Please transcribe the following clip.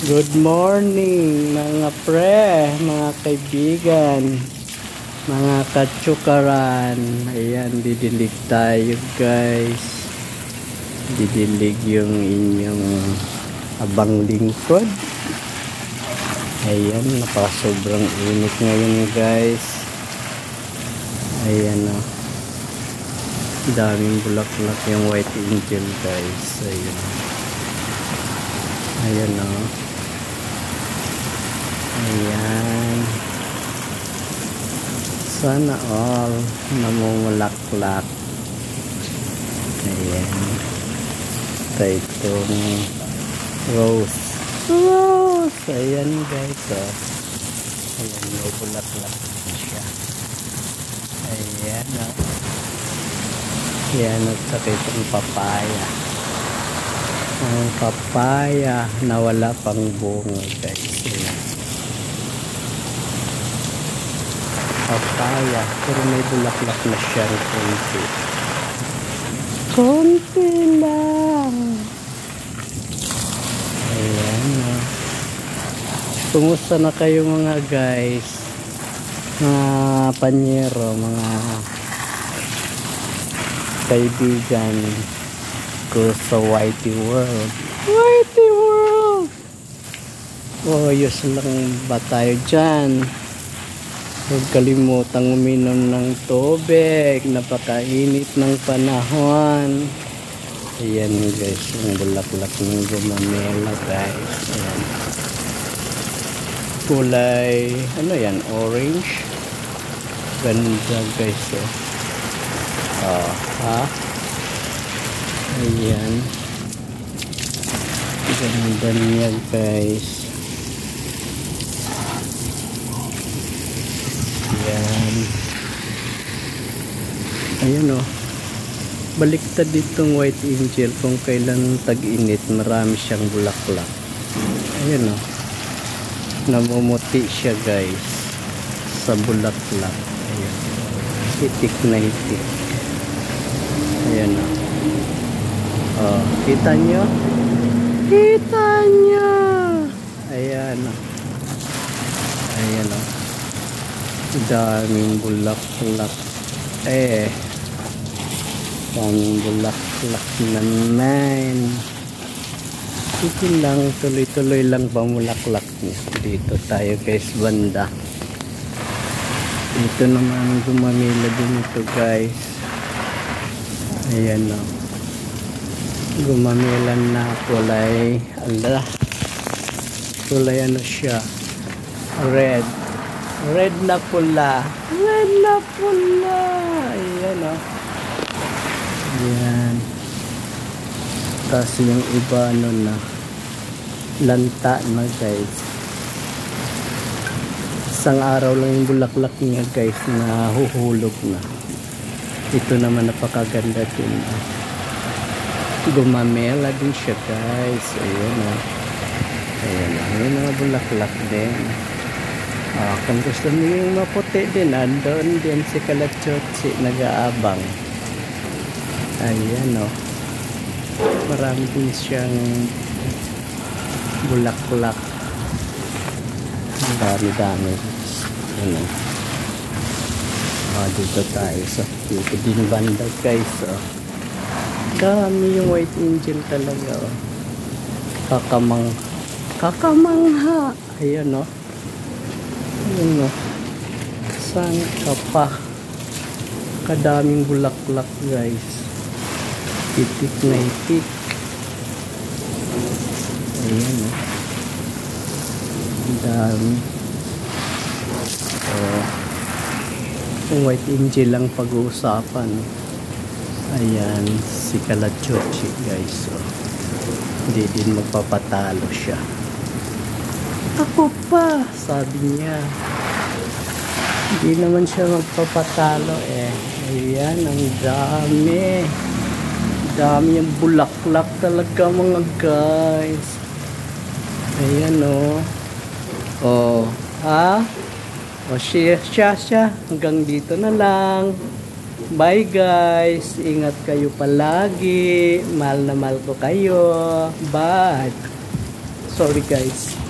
Good morning mga pre, mga kaibigan, mga katsukaran. Ayan, didilig tayo guys. Didilig yung inyong abang lingkod. Ayan, sobrang init ngayon guys. Ayan o. Daming bulaklak yung white angel guys. Ayan. Ayan o. Ayan. Sana all namumulaklak. Ayan. Itong rose. Rose! Ayan guys. Oh. Ayan, may bulaklak siya. Ayan. Oh. Ayan. At saka itong papaya. Ang papaya na wala pang bunga guys. Ayan. Papaya, pero may bulaklak na siyang konti. Konti lang. Ayan o. Kumusta na kayo mga guys? Mga panyero, mga kaibigan ko sa Whitey World. Whitey World! Oh, yus lang ba tayo dyan? Huwag kalimutang uminom ng tubig. Napakainit ng panahon. Ayan guys, yung bulaklak ng gumamela guys. Ayan. Kulay, ano yan? Orange. Ganda guys. Oh, ha? Ayan. Ganda niya guys. Ayan. Ayan o. Baliktad ditong white angel kung kailan tag-init. Marami siyang bulaklak. Ayan o. Namumuti siya guys. Sa bulaklak. Ayan. Hitik na hitik. Ayan o. Oh, kita nyo? Kita nyo! Ayan o. Ayan o. Daming bulaklak daming bulaklak naman. Ito lang, tuloy-tuloy lang pamulaklak niya. Dito tayo guys banda. Ito naman gumamila din ito guys. Ayan o. Gumamila na kulay kulay ano siya, red na pula. Red na pula. Ayan o. Ayan. Tapos yung iba ano na. Lanta na guys. Isang araw lang yung bulaklak niya guys na huhulog na. Ito naman napakaganda din. Gumamela din siya guys. Ayan o. Ayan o. May mga bulaklak din. Kung gusto niyo yung maputi din, andun din si Kalachotsi nag-aabang. Ayan o. Marami din siyang bulaklak. Dami-dami. Ayan o. Dito tayo sa dito din banda guys o. Dami yung white angel talaga o. Kakamangha. Ayan o. Ayan o. Saan ka pa? Kadaming bulaklak guys. Itik na itik. Ayan o. Dami. Yung white angel lang pag-uusapan. Ayan. Si Kalachotsi guys o. Hindi din magpapatalo siya. Ako pa, sabi niya. Hindi naman siya magpapatalo eh. Ayan, ang dami. Dami yung bulaklak talaga mga guys. Ayan o. Oh, ha? O siya. Hanggang dito na lang. Bye guys. Ingat kayo palagi. Mahal na mahal ko kayo. Bye. sorry guys.